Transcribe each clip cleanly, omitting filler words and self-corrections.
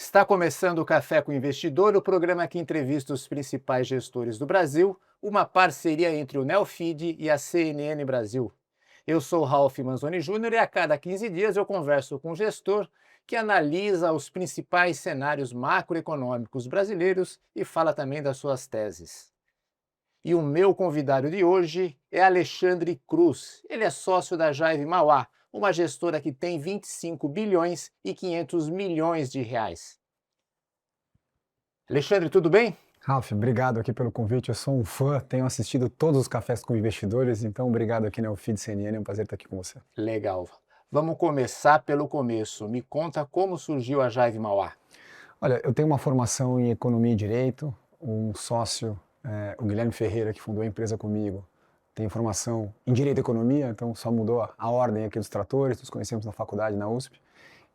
Está começando o Café com o Investidor, o programa que entrevista os principais gestores do Brasil, uma parceria entre o Neofeed e a CNN Brasil. Eu sou Ralph Manzoni Júnior e a cada 15 dias eu converso com um gestor que analisa os principais cenários macroeconômicos brasileiros e fala também das suas teses. E o meu convidado de hoje é Alexandre Cruz. Ele é sócio da Jaive Mauá, uma gestora que tem 25 bilhões e 500 milhões de reais. Alexandre, tudo bem? Ralf, obrigado aqui pelo convite. Eu sou um fã, tenho assistido todos os cafés com investidores, então obrigado aqui na Neofeed CNN, é um prazer estar aqui com você. Legal. Vamos começar pelo começo. Me conta como surgiu a Jaive Mauá. Olha, eu tenho uma formação em Economia e Direito, um sócio, o Guilherme Ferreira, que fundou a empresa comigo, tem formação em Direito e Economia, então só mudou a ordem aqui dos tratores, nos conhecemos na faculdade, na USP,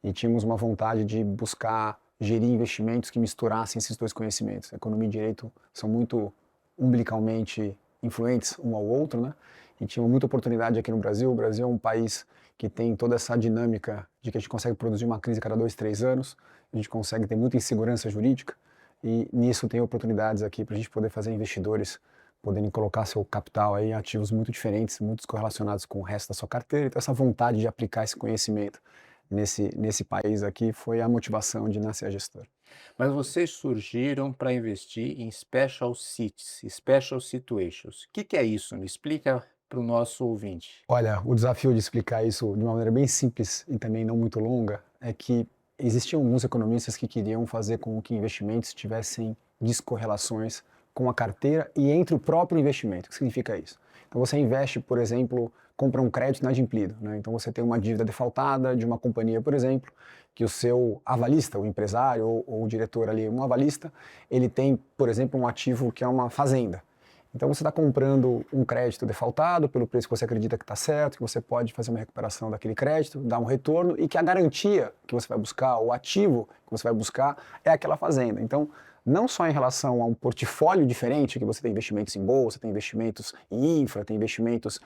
e tínhamos uma vontade de buscar gerir investimentos que misturassem esses dois conhecimentos. Economia e Direito são muito umbilicalmente influentes um ao outro, né? E tinha muita oportunidade aqui no Brasil. O Brasil é um país que tem toda essa dinâmica de que a gente consegue produzir uma crise a cada 2, 3 anos, a gente consegue ter muita insegurança jurídica e nisso tem oportunidades aqui para a gente poder fazer investidores poderem colocar seu capital aí em ativos muito diferentes, muito correlacionados com o resto da sua carteira. Então essa vontade de aplicar esse conhecimento nesse país aqui foi a motivação de nascer a gestora. Mas vocês surgiram para investir em Special Situations. Special Situations. O que é isso? Me explica para o nosso ouvinte. Olha, o desafio de explicar isso de uma maneira bem simples e também não muito longa é que existiam alguns economistas que queriam fazer com que investimentos tivessem descorrelações com a carteira e entre o próprio investimento. O que significa isso? Então você investe, por exemplo, compra um crédito inadimplido, né? Então você tem uma dívida defaltada de uma companhia, por exemplo, que o seu avalista, o empresário ou o diretor ali, um avalista, ele tem, por exemplo, um ativo que é uma fazenda. Então você está comprando um crédito defaltado pelo preço que você acredita que está certo, que você pode fazer uma recuperação daquele crédito, dar um retorno e que a garantia que você vai buscar, o ativo que você vai buscar é aquela fazenda. Então, não só em relação a um portfólio diferente, que você tem investimentos em bolsa, tem investimentos em infra, tem investimentos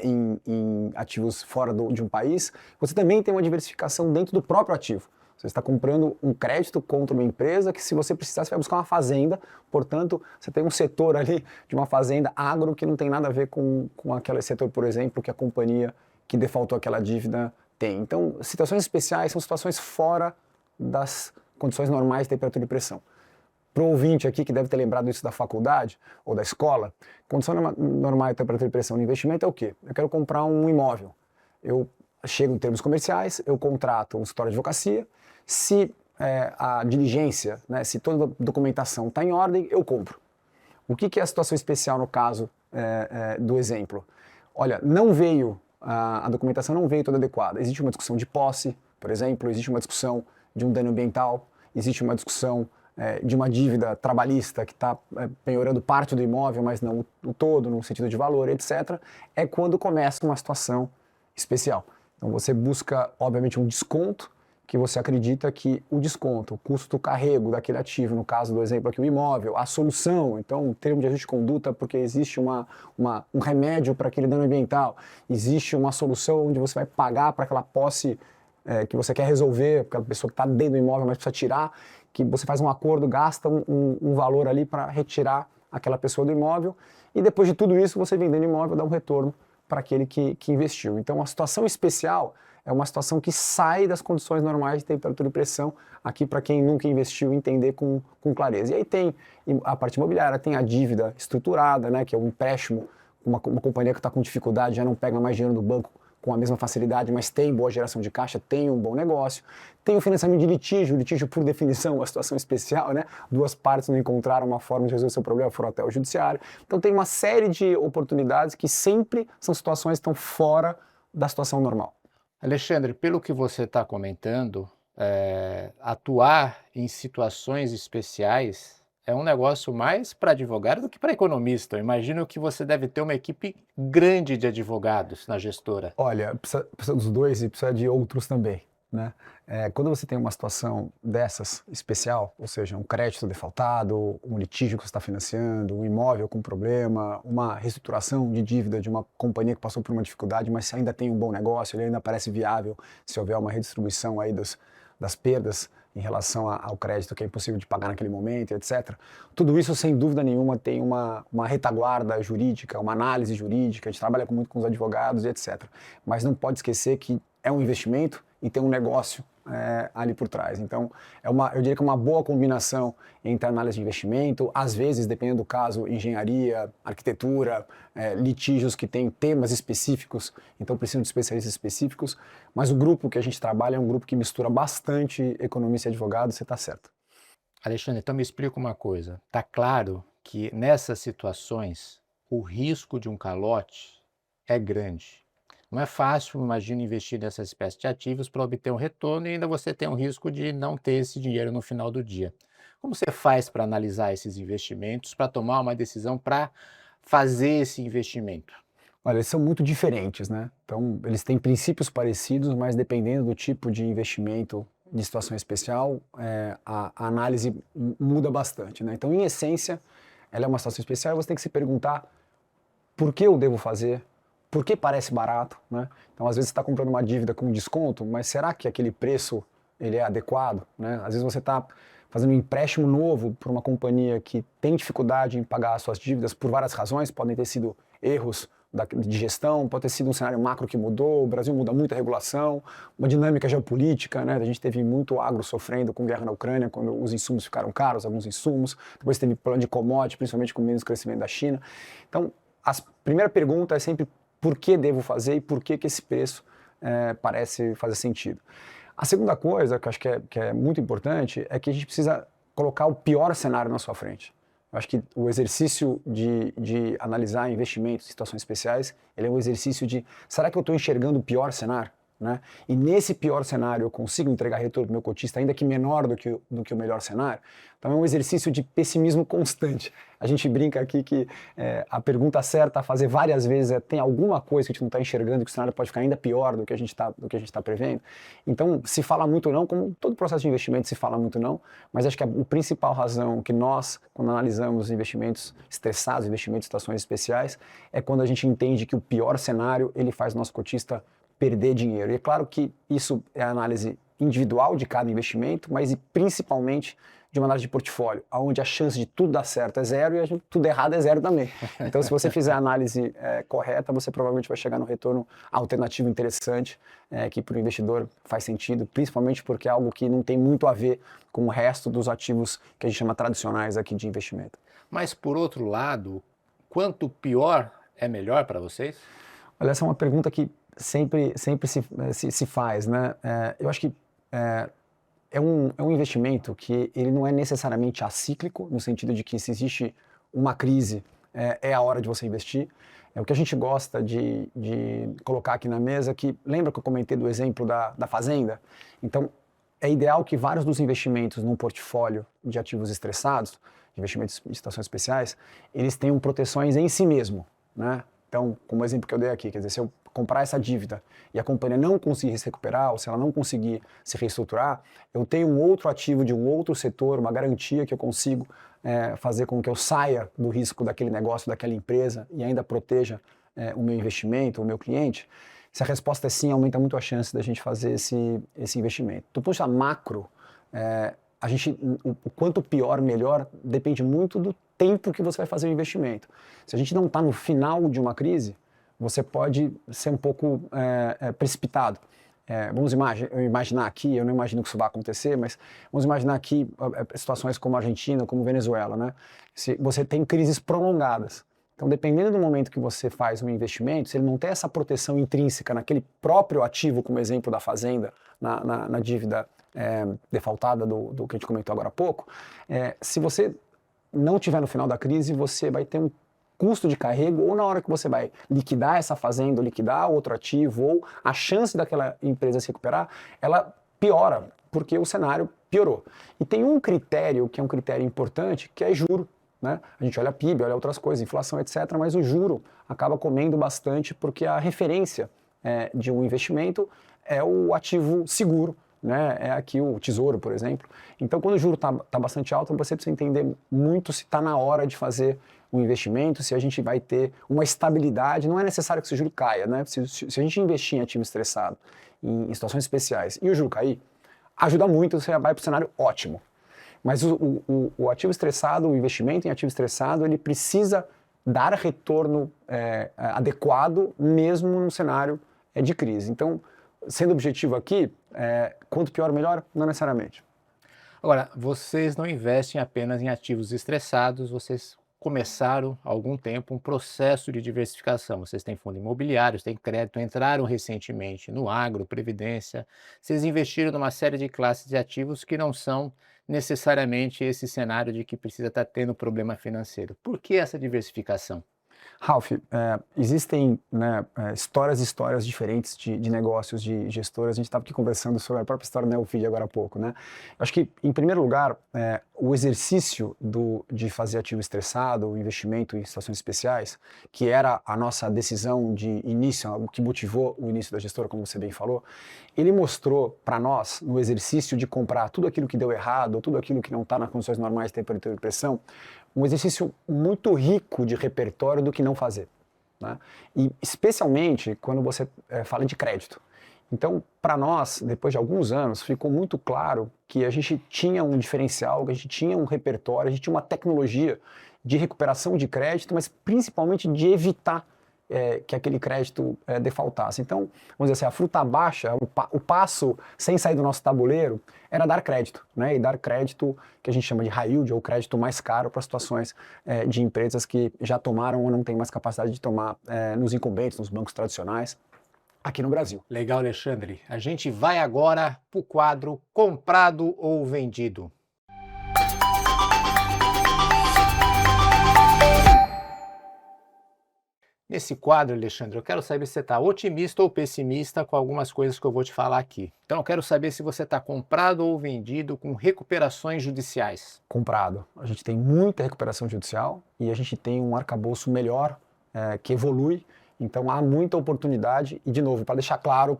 em ativos fora de um país, você também tem uma diversificação dentro do próprio ativo. Você está comprando um crédito contra uma empresa que, se você precisar, você vai buscar uma fazenda. Portanto, você tem um setor ali de uma fazenda agro que não tem nada a ver com aquele setor, por exemplo, que a companhia que defaltou aquela dívida tem. Então, situações especiais são situações fora das condições normais de temperatura e pressão. Para o ouvinte aqui que deve ter lembrado isso da faculdade ou da escola, condição normal de temperatura e pressão no investimento é o quê? Eu quero comprar um imóvel. Eu chego em termos comerciais, eu contrato um escritório de advocacia. Se a diligência, né, se toda a documentação está em ordem, eu compro. O que é a situação especial no caso do exemplo? Olha, não veio, a documentação não veio toda adequada. Existe uma discussão de posse, por exemplo, existe uma discussão de um dano ambiental, existe uma discussão de uma dívida trabalhista que está penhorando parte do imóvel, mas não o todo, no sentido de valor, etc. É quando começa uma situação especial. Então você busca, obviamente, um desconto, que você acredita que o desconto, o custo do carrego daquele ativo, no caso do exemplo aqui, o imóvel, a solução, então um termo de ajuste de conduta porque existe um remédio para aquele dano ambiental, existe uma solução onde você vai pagar para aquela posse que você quer resolver, aquela pessoa que está dentro do imóvel, mas precisa tirar, que você faz um acordo, gasta um valor ali para retirar aquela pessoa do imóvel, e depois de tudo isso, você vendendo o imóvel dá um retorno para aquele que investiu. Então, a situação especial é uma situação que sai das condições normais de temperatura e pressão, aqui para quem nunca investiu entender com clareza. E aí tem a parte imobiliária, tem a dívida estruturada, né, que é um empréstimo, uma companhia que está com dificuldade, já não pega mais dinheiro do banco com a mesma facilidade, mas tem boa geração de caixa, tem um bom negócio. Tem o financiamento de litígio por definição, uma situação especial, né? Duas partes não encontraram uma forma de resolver o seu problema, foram até o judiciário. Então tem uma série de oportunidades que sempre são situações que estão fora da situação normal. Alexandre, pelo que você está comentando, atuar em situações especiais é um negócio mais para advogado do que para economista. Eu imagino que você deve ter uma equipe grande de advogados na gestora. Olha, precisa dos dois e precisa de outros também, né? Quando você tem uma situação dessas especial, ou seja, um crédito defaltado, um litígio que você está financiando, um imóvel com problema, uma reestruturação de dívida de uma companhia que passou por uma dificuldade, mas ainda tem um bom negócio, ele ainda parece viável se houver uma redistribuição aí das perdas em relação ao crédito que é impossível de pagar naquele momento, etc. Tudo isso, sem dúvida nenhuma, tem uma retaguarda jurídica, uma análise jurídica, a gente trabalha muito com os advogados e etc. Mas não pode esquecer que é um investimento e tem um negócio ali por trás. Então, eu diria que é uma boa combinação entre análise de investimento, às vezes, dependendo do caso, engenharia, arquitetura, litígios que têm temas específicos, então precisam de especialistas específicos, mas o grupo que a gente trabalha é um grupo que mistura bastante economista e advogado, você está certo. Alexandre, então me explica uma coisa. Está claro que nessas situações o risco de um calote é grande. Não é fácil, imagina, investir nessa espécie de ativos para obter um retorno e ainda você tem um risco de não ter esse dinheiro no final do dia. Como você faz para analisar esses investimentos, para tomar uma decisão para fazer esse investimento? Olha, eles são muito diferentes, né? Então, eles têm princípios parecidos, mas dependendo do tipo de investimento de situação especial, a análise muda bastante, né? Então, em essência, ela é uma situação especial e você tem que se perguntar por que eu devo fazer, por que parece barato, né? Então, às vezes você está comprando uma dívida com desconto, mas será que aquele preço ele é adequado, né? Às vezes você está fazendo um empréstimo novo para uma companhia que tem dificuldade em pagar as suas dívidas por várias razões, podem ter sido erros de gestão, pode ter sido um cenário macro que mudou, o Brasil muda muito a regulação, uma dinâmica geopolítica, né? A gente teve muito agro sofrendo com guerra na Ucrânia, quando os insumos ficaram caros, alguns insumos, depois teve plano de commodity, principalmente com menos crescimento da China. Então, a primeira pergunta é sempre por que devo fazer e por que esse preço parece fazer sentido. A segunda coisa, que eu acho que é muito importante, é que a gente precisa colocar o pior cenário na sua frente. Eu acho que o exercício de analisar investimentos em situações especiais, ele é um exercício de, será que eu estou enxergando o pior cenário? Né? E nesse pior cenário eu consigo entregar retorno para o meu cotista, ainda que menor do que o melhor cenário? Então é um exercício de pessimismo constante. A gente brinca aqui que a pergunta certa a fazer várias vezes é: tem alguma coisa que a gente não está enxergando, que o cenário pode ficar ainda pior do que a gente está prevendo? Então se fala muito não, como todo processo de investimento se fala muito não, mas acho que a principal razão que nós, quando analisamos investimentos estressados, investimentos em situações especiais, é quando a gente entende que o pior cenário ele faz o nosso cotista perder dinheiro. E é claro que isso é a análise individual de cada investimento, mas principalmente de uma análise de portfólio, onde a chance de tudo dar certo é zero e tudo errado é zero também. Então, se você fizer a análise correta, você provavelmente vai chegar no retorno alternativo interessante, que para o investidor faz sentido, principalmente porque é algo que não tem muito a ver com o resto dos ativos que a gente chama tradicionais aqui de investimento. Mas, por outro lado, quanto pior é melhor para vocês? Olha, essa é uma pergunta que sempre se faz, né? Eu acho que é um investimento que ele não é necessariamente acíclico, no sentido de que se existe uma crise, é a hora de você investir. É o que a gente gosta de colocar aqui na mesa, que lembra que eu comentei do exemplo da fazenda? Então, é ideal que vários dos investimentos num portfólio de ativos estressados, investimentos em situações especiais, eles tenham proteções em si mesmo, né? Então, como o exemplo que eu dei aqui, quer dizer, se eu comprar essa dívida e a companhia não conseguir se recuperar, ou se ela não conseguir se reestruturar, eu tenho um outro ativo de um outro setor, uma garantia que eu consigo fazer com que eu saia do risco daquele negócio, daquela empresa e ainda proteja o meu investimento, o meu cliente. Se a resposta é sim, aumenta muito a chance da gente fazer esse investimento. Do ponto de vista macro, o quanto pior, melhor, depende muito do tempo que você vai fazer o investimento. Se a gente não está no final de uma crise, você pode ser um pouco precipitado. Vamos imaginar aqui, eu não imagino que isso vai acontecer, mas vamos imaginar aqui situações como a Argentina, como Venezuela, né? Se você tem crises prolongadas. Então, dependendo do momento que você faz um investimento, se ele não tem essa proteção intrínseca naquele próprio ativo, como exemplo da fazenda, na dívida defaltada do que a gente comentou agora há pouco, se você não tiver no final da crise, você vai ter um custo de carrego, ou na hora que você vai liquidar essa fazenda, ou liquidar outro ativo, ou a chance daquela empresa se recuperar, ela piora, porque o cenário piorou. E tem um critério que é um critério importante, que é juro, né? A gente olha PIB, olha outras coisas, inflação, etc., mas o juro acaba comendo bastante, porque a referência de um investimento é o ativo seguro, né? É aqui o tesouro, por exemplo. Então, quando o juro está bastante alto, você precisa entender muito se está na hora de fazer um investimento, se a gente vai ter uma estabilidade. Não é necessário que esse juro caia, né? Se a gente investir em ativo estressado, em situações especiais, e o juro cair, ajuda muito, você vai para o cenário ótimo. Mas o ativo estressado, o investimento em ativo estressado, ele precisa dar retorno adequado mesmo num cenário de crise. Então, sendo objetivo aqui, quanto pior, melhor? Não necessariamente. Agora, vocês não investem apenas em ativos estressados, vocês começaram há algum tempo um processo de diversificação. Vocês têm fundo imobiliário, têm crédito, entraram recentemente no agro, previdência. Vocês investiram numa série de classes de ativos que não são necessariamente esse cenário de que precisa estar tendo problema financeiro. Por que essa diversificação? Ralph, existem, né, histórias e histórias diferentes de negócios, de gestoras. A gente estava aqui conversando sobre a própria história da Neofeed agora há pouco, né? Eu acho que, em primeiro lugar, o exercício de fazer ativo estressado, o investimento em situações especiais, que era a nossa decisão de início, o que motivou o início da gestora, como você bem falou, ele mostrou para nós, no exercício de comprar tudo aquilo que deu errado, tudo aquilo que não está nas condições normais de temperatura e pressão, um exercício muito rico de repertório do que não fazer, né? E especialmente quando você fala de crédito. Então, para nós, depois de alguns anos, ficou muito claro que a gente tinha um diferencial, que a gente tinha um repertório, a gente tinha uma tecnologia de recuperação de crédito, mas principalmente de evitar que aquele crédito defaultasse. Então, vamos dizer assim, a fruta baixa, o passo sem sair do nosso tabuleiro era dar crédito, né? E dar crédito que a gente chama de high yield, ou crédito mais caro para situações de empresas que já tomaram ou não têm mais capacidade de tomar nos incumbentes, nos bancos tradicionais, aqui no Brasil. Legal, Alexandre. A gente vai agora para o quadro Comprado ou Vendido. Nesse quadro, Alexandre, eu quero saber se você está otimista ou pessimista com algumas coisas que eu vou te falar aqui. Então, eu quero saber se você está comprado ou vendido com recuperações judiciais. Comprado. A gente tem muita recuperação judicial e a gente tem um arcabouço melhor que evolui. Então, há muita oportunidade. E, de novo, para deixar claro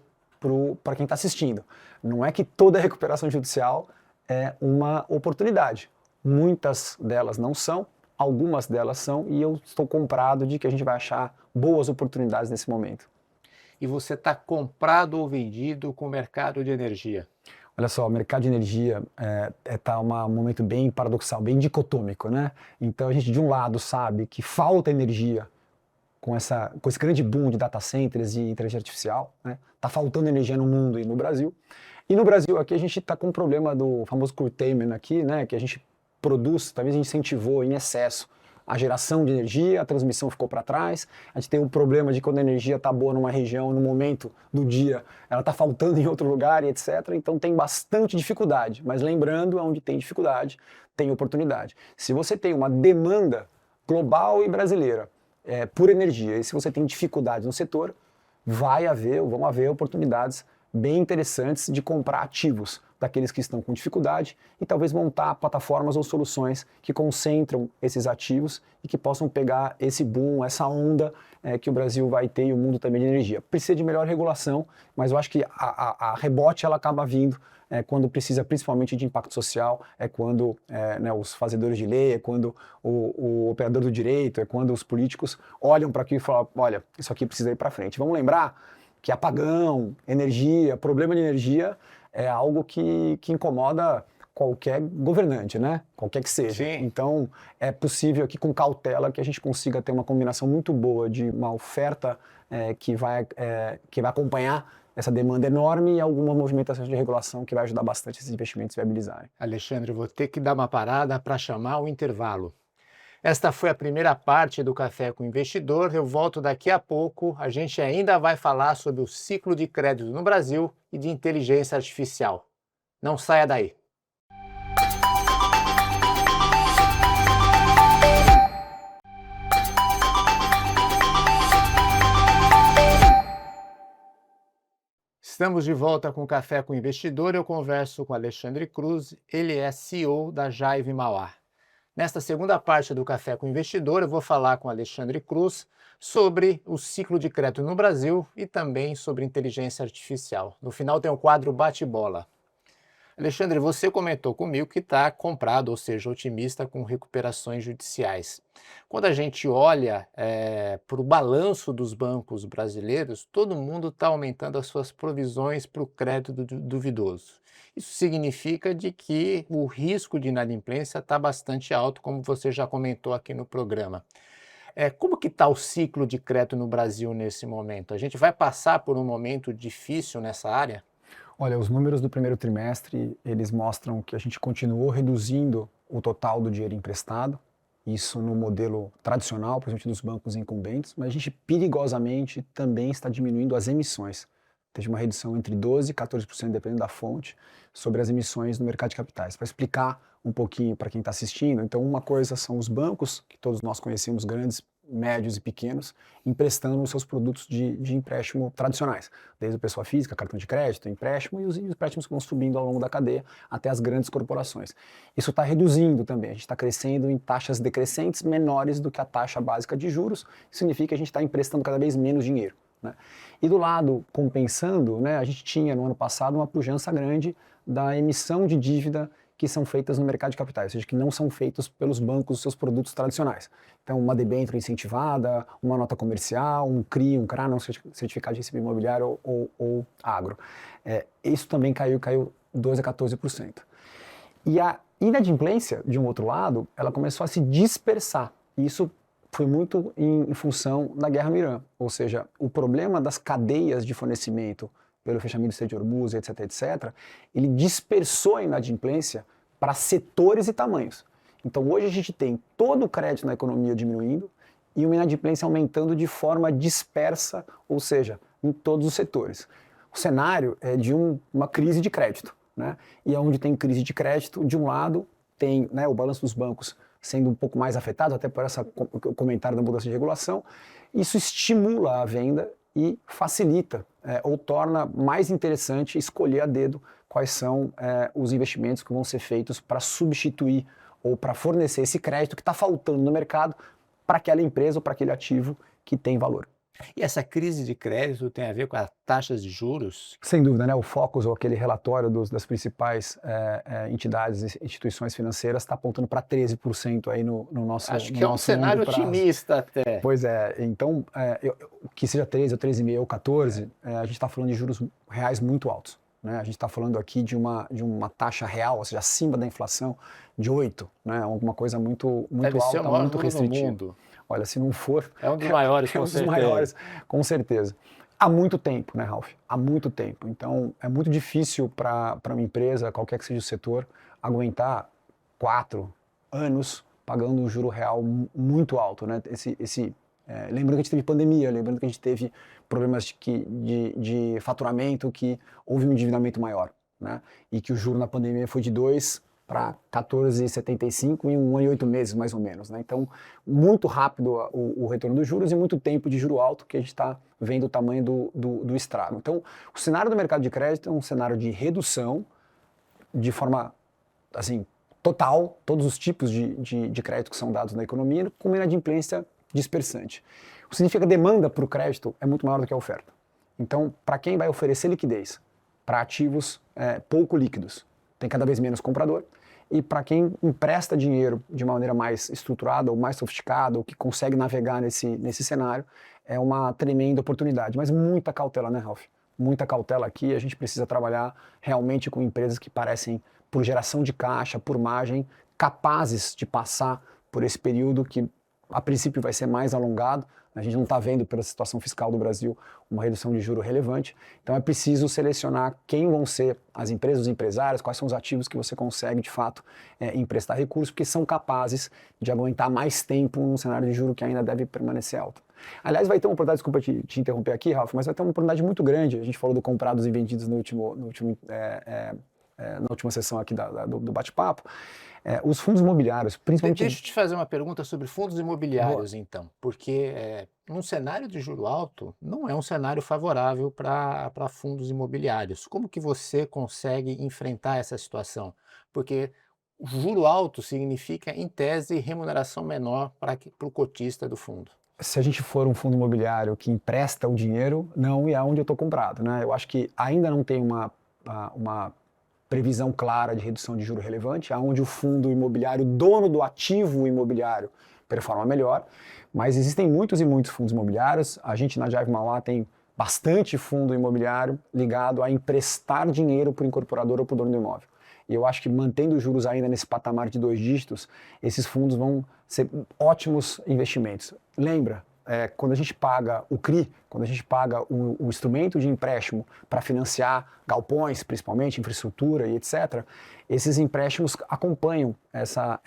para quem está assistindo, não é que toda recuperação judicial é uma oportunidade. Muitas delas não são. Algumas delas são, e eu estou comprado de que a gente vai achar boas oportunidades nesse momento. E você está comprado ou vendido com o mercado de energia? Olha só, o mercado de energia está um momento bem paradoxal, bem dicotômico, né? Então a gente de um lado sabe que falta energia com esse grande boom de data centers e inteligência artificial, né? Tá faltando energia no mundo e no Brasil. E no Brasil aqui a gente está com um problema do famoso curtailment aqui, né? Que a gente produz, talvez a gente incentivou em excesso a geração de energia, a transmissão ficou para trás, a gente tem um problema de quando a energia está boa numa região, no momento do dia, ela está faltando em outro lugar e etc. Então tem bastante dificuldade, mas lembrando, onde tem dificuldade, tem oportunidade. Se você tem uma demanda global e brasileira por energia, e se você tem dificuldade no setor, vão haver oportunidades bem interessantes de comprar ativos daqueles que estão com dificuldade e talvez montar plataformas ou soluções que concentram esses ativos e que possam pegar esse boom, essa onda que o Brasil vai ter e o mundo também de energia. Precisa de melhor regulação, mas eu acho que a rebote ela acaba vindo quando precisa principalmente de impacto social, quando os fazedores de lei, quando o operador do direito, quando os políticos olham para aquilo e falam, olha, isso aqui precisa ir para frente. Vamos lembrar que apagão, energia, problema de energia é algo que incomoda qualquer governante, né? Qualquer que seja. Sim. Então, é possível aqui com cautela que a gente consiga ter uma combinação muito boa de uma oferta que vai acompanhar essa demanda enorme e alguma movimentação de regulação que vai ajudar bastante esses investimentos a viabilizarem. Alexandre, eu vou ter que dar uma parada para chamar o intervalo. Esta foi a primeira parte do Café com o Investidor. Eu volto daqui a pouco. A gente ainda vai falar sobre o ciclo de crédito no Brasil e de inteligência artificial. Não saia daí. Estamos de volta com o Café com o Investidor. Eu converso com Alexandre Cruz. Ele é CEO da Jaive Mauá. Nesta segunda parte do Café com o Investidor, eu vou falar com Alexandre Cruz sobre o ciclo de crédito no Brasil e também sobre inteligência artificial. No final tem o quadro Bate-Bola. Alexandre, você comentou comigo que está comprado, ou seja, otimista com recuperações judiciais. Quando a gente olha para o balanço dos bancos brasileiros, todo mundo está aumentando as suas provisões para o crédito duvidoso. Isso significa de que o risco de inadimplência está bastante alto, como você já comentou aqui no programa. Como que está o ciclo de crédito no Brasil nesse momento? A gente vai passar por um momento difícil nessa área? Olha, os números do primeiro trimestre, eles mostram que a gente continuou reduzindo o total do dinheiro emprestado, isso no modelo tradicional, principalmente dos bancos incumbentes, mas a gente perigosamente também está diminuindo as emissões. Teve uma redução entre 12% e 14%, dependendo da fonte, sobre as emissões no mercado de capitais. Para explicar um pouquinho para quem está assistindo, então uma coisa são os bancos, que todos nós conhecemos, grandes, médios e pequenos, emprestando os seus produtos de empréstimo tradicionais, desde a pessoa física, cartão de crédito, empréstimo e os empréstimos que vão subindo ao longo da cadeia até as grandes corporações. Isso está reduzindo também, a gente está crescendo em taxas decrescentes menores do que a taxa básica de juros, isso significa que a gente está emprestando cada vez menos dinheiro. Né? E do lado compensando, né, a gente tinha no ano passado uma pujança grande da emissão de dívida que são feitas no mercado de capitais, ou seja, que não são feitos pelos bancos os seus produtos tradicionais. Então, uma debênture incentivada, uma nota comercial, um CRI, um CRA, não certificado de recebimento imobiliário ou agro. Isso também caiu 12% a 14%. E a inadimplência, de um outro lado, ela começou a se dispersar. Isso foi muito em função da guerra no Irã, ou seja, o problema das cadeias de fornecimento pelo fechamento do Estreito de Hormuz, etc., etc., ele dispersou a inadimplência para setores e tamanhos. Então hoje a gente tem todo o crédito na economia diminuindo e uma inadimplência aumentando de forma dispersa, ou seja, em todos os setores. O cenário é de uma crise de crédito, né? E onde tem crise de crédito, de um lado tem, né, o balanço dos bancos sendo um pouco mais afetado, até por esse comentário da mudança de regulação, isso estimula a venda e facilita ou torna mais interessante escolher a dedo quais são os investimentos que vão ser feitos para substituir ou para fornecer esse crédito que está faltando no mercado para aquela empresa ou para aquele ativo que tem valor. E essa crise de crédito tem a ver com as taxas de juros? Sem dúvida, né? O Focus, ou aquele relatório das principais entidades e instituições financeiras, está apontando para 13% aí no nosso Acho que é um cenário otimista até. Pois é, então, que seja 13 ou 13,5 ou 14, a gente está falando de juros reais muito altos. Né? A gente está falando aqui de uma taxa real, ou seja, acima da inflação, de 8, né? Alguma coisa muito Deve alta, ser o maior muito número restritiva. no mundo. Olha, se não for... É um dos maiores, é um com dos certeza. maiores, com certeza. Há muito tempo, né, Ralf? Há muito tempo. Então, é muito difícil para uma empresa, qualquer que seja o setor, aguentar 4 anos pagando um juro real muito alto, né? Lembrando que a gente teve pandemia, lembrando que a gente teve problemas de faturamento, que houve um endividamento maior, né? E que o juro na pandemia foi de 2 para 14,75 em 1 ano e 8 meses, mais ou menos. Né? Então, muito rápido o retorno dos juros e muito tempo de juro alto que a gente está vendo o tamanho do estrago. Então, o cenário do mercado de crédito é um cenário de redução de forma, assim, total, todos os tipos de crédito que são dados na economia, com uma inadimplência dispersante. O que significa que a demanda para o crédito é muito maior do que a oferta. Então, para quem vai oferecer liquidez para ativos pouco líquidos, tem cada vez menos comprador, e para quem empresta dinheiro de maneira mais estruturada ou mais sofisticada, ou que consegue navegar nesse cenário, é uma tremenda oportunidade. Mas muita cautela, né, Ralf? Muita cautela aqui. A gente precisa trabalhar realmente com empresas que parecem, por geração de caixa, por margem, capazes de passar por esse período que, a princípio, vai ser mais alongado. A gente não está vendo, pela situação fiscal do Brasil, uma redução de juro relevante. Então é preciso selecionar quem vão ser as empresas, os empresários, quais são os ativos que você consegue, de fato, emprestar recursos, porque são capazes de aguentar mais tempo num cenário de juro que ainda deve permanecer alto. Aliás, vai ter uma oportunidade, desculpa te interromper aqui, Ralf, mas vai ter uma oportunidade muito grande. A gente falou do comprados e vendidos na última sessão aqui do bate-papo. Os fundos imobiliários, principalmente... Deixa eu te fazer uma pergunta sobre fundos imobiliários, então, porque num cenário de juro alto, não é um cenário favorável para fundos imobiliários. Como que você consegue enfrentar essa situação? Porque o juro alto significa, em tese, remuneração menor para o cotista do fundo. Se a gente for um fundo imobiliário que empresta o dinheiro, não é onde eu estou comprado. Né? Eu acho que ainda não tem uma previsão clara de redução de juro relevante, aonde o fundo imobiliário, dono do ativo imobiliário, performa melhor. Mas existem muitos e muitos fundos imobiliários. A gente na Jive Mauá tem bastante fundo imobiliário ligado a emprestar dinheiro para o incorporador ou para o dono do imóvel. E eu acho que mantendo os juros ainda nesse patamar de 2 dígitos, esses fundos vão ser ótimos investimentos. Lembra, quando a gente paga o CRI, quando a gente paga o instrumento de empréstimo para financiar galpões, principalmente, infraestrutura e etc., esses empréstimos acompanham essa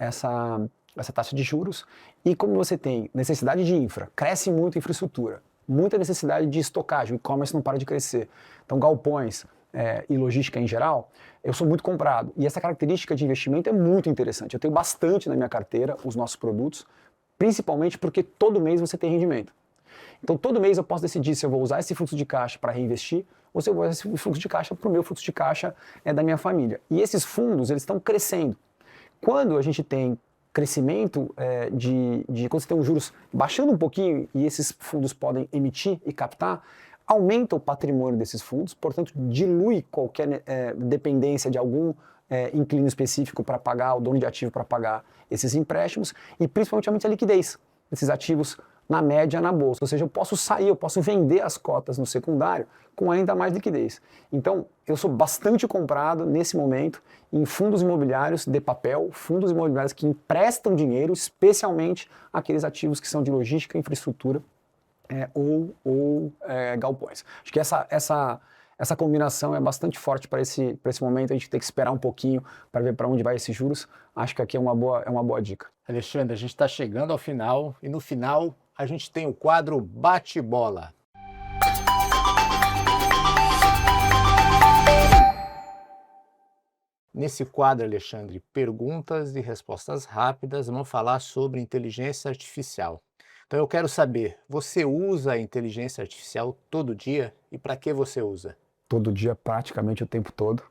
taxa de juros. E como você tem necessidade de infra, cresce muito a infraestrutura, muita necessidade de estocagem, o e-commerce não para de crescer. Então, galpões e logística em geral, eu sou muito comprado. E essa característica de investimento é muito interessante. Eu tenho bastante na minha carteira os nossos produtos, principalmente porque todo mês você tem rendimento. Então, todo mês eu posso decidir se eu vou usar esse fluxo de caixa para reinvestir ou se eu vou usar esse fluxo de caixa para o meu fluxo de caixa da minha família. E esses fundos, eles estão crescendo. Quando a gente tem crescimento quando você tem os juros baixando um pouquinho e esses fundos podem emitir e captar, aumenta o patrimônio desses fundos, portanto dilui qualquer dependência de algum inquilino específico para pagar, o dono de ativo para pagar esses empréstimos e principalmente aumenta a liquidez desses ativos na média na bolsa. Ou seja, eu posso sair, eu posso vender as cotas no secundário com ainda mais liquidez. Então, eu sou bastante comprado nesse momento em fundos imobiliários de papel, fundos imobiliários que emprestam dinheiro, especialmente aqueles ativos que são de logística, infraestrutura ou galpões. Acho que essa combinação é bastante forte para esse momento. A gente tem que esperar um pouquinho para ver para onde vai esses juros. Acho que aqui é uma boa dica. Alexandre, a gente está chegando ao final e no final a gente tem o quadro Bate-Bola. Nesse quadro, Alexandre, perguntas e respostas rápidas, vamos falar sobre inteligência artificial. Então eu quero saber, você usa a inteligência artificial todo dia e para que você usa? Todo dia, praticamente o tempo todo.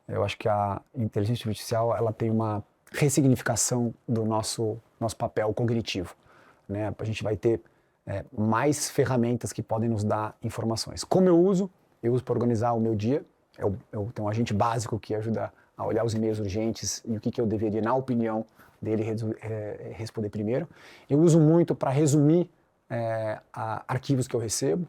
Eu acho que a inteligência artificial ela tem uma ressignificação do nosso papel cognitivo, né? A gente vai ter mais ferramentas que podem nos dar informações. Como eu uso para organizar o meu dia. Eu tenho um agente básico que ajuda a olhar os e-mails urgentes e o que eu deveria, na opinião dele, responder primeiro. Eu uso muito para resumir arquivos que eu recebo.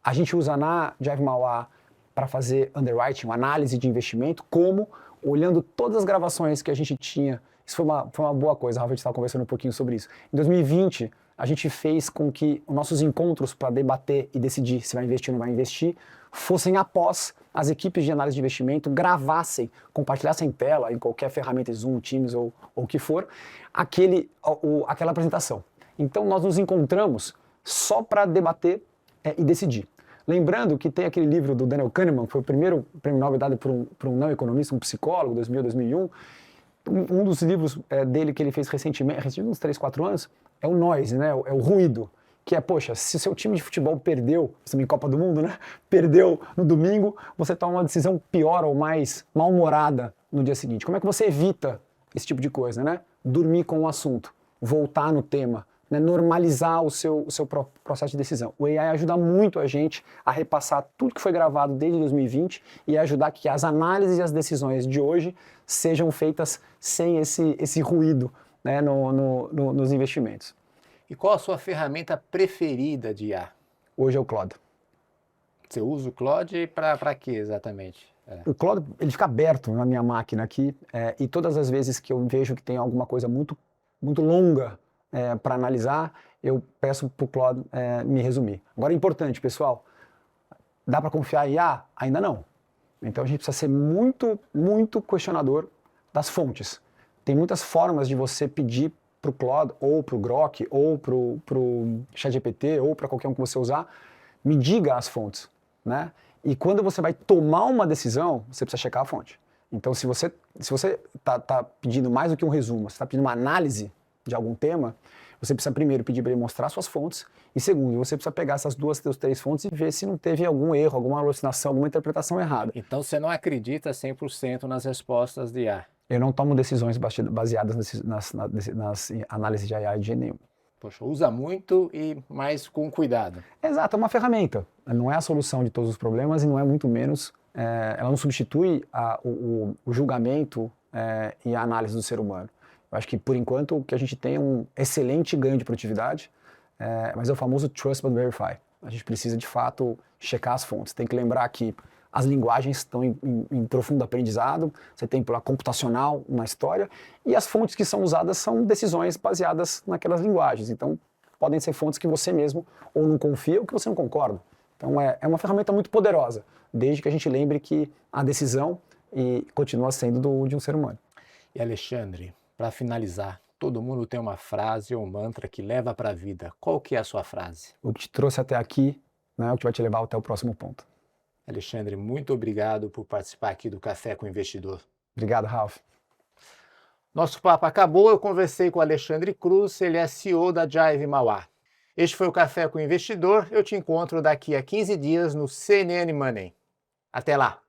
A gente usa na Jive Mauá para fazer underwriting, uma análise de investimento, como olhando todas as gravações que a gente tinha. Isso foi uma boa coisa, a Rafa, a gente estava conversando um pouquinho sobre isso. Em 2020, a gente fez com que os nossos encontros para debater e decidir se vai investir ou não vai investir fossem após as equipes de análise de investimento gravassem, compartilhassem tela em qualquer ferramenta, Zoom, Teams ou o que for, aquela apresentação. Então nós nos encontramos só para debater e decidir. Lembrando que tem aquele livro do Daniel Kahneman, que foi o primeiro prêmio Nobel dado por um não economista, um psicólogo, 2000, 2001. Um dos livros dele que ele fez recentemente, uns 3, 4 anos, é o noise, né? É o ruído. Que é, poxa, se o seu time de futebol perdeu, você em Copa do Mundo, né? Perdeu no domingo, você toma uma decisão pior ou mais mal-humorada no dia seguinte. Como é que você evita esse tipo de coisa, né? Dormir com o assunto, voltar no tema, né? Normalizar o seu processo de decisão. O AI ajuda muito a gente a repassar tudo que foi gravado desde 2020 e ajudar que as análises e as decisões de hoje sejam feitas sem esse ruído, né? Nos investimentos. E qual a sua ferramenta preferida de IA? Hoje é o Claude. Você usa o Claude para quê exatamente? O Claude, ele fica aberto na minha máquina aqui e todas as vezes que eu vejo que tem alguma coisa muito, muito longa para analisar, eu peço para o Claude me resumir. Agora é importante, pessoal, dá para confiar em IA? Ainda não. Então a gente precisa ser muito, muito questionador das fontes. Tem muitas formas de você pedir para o Claude, ou para o Grok, ou para o ChatGPT, ou para qualquer um que você usar, me diga as fontes, né? E quando você vai tomar uma decisão, você precisa checar a fonte. Então, se você tá pedindo mais do que um resumo, você está pedindo uma análise de algum tema, você precisa primeiro pedir para ele mostrar suas fontes, e segundo, você precisa pegar essas 2, 3 fontes e ver se não teve algum erro, alguma alucinação, alguma interpretação errada. Então, você não acredita 100% nas respostas de IA? Eu não tomo decisões baseadas nas análises de AI de jeito nenhum. Poxa, usa muito mas com cuidado. Exato, é uma ferramenta. Não é a solução de todos os problemas e não é muito menos ela não substitui o julgamento e a análise do ser humano. Eu acho que, por enquanto, o que a gente tem é um excelente ganho de produtividade, mas é o famoso trust but verify. A gente precisa, de fato, checar as fontes. Tem que lembrar que as linguagens estão em profundo aprendizado, você tem pela computacional na história, e as fontes que são usadas são decisões baseadas naquelas linguagens. Então, podem ser fontes que você mesmo ou não confia ou que você não concorda. Então, é uma ferramenta muito poderosa, desde que a gente lembre que a decisão continua sendo de um ser humano. E Alexandre, para finalizar, todo mundo tem uma frase ou um mantra que leva para a vida. Qual que é a sua frase? O que te trouxe até aqui não é o que vai te levar até o próximo ponto. Alexandre, muito obrigado por participar aqui do Café com o Investidor. Obrigado, Ralph. Nosso papo acabou, eu conversei com o Alexandre Cruz, ele é CEO da Jive Mauá. Este foi o Café com o Investidor, eu te encontro daqui a 15 dias no CNN Money. Até lá!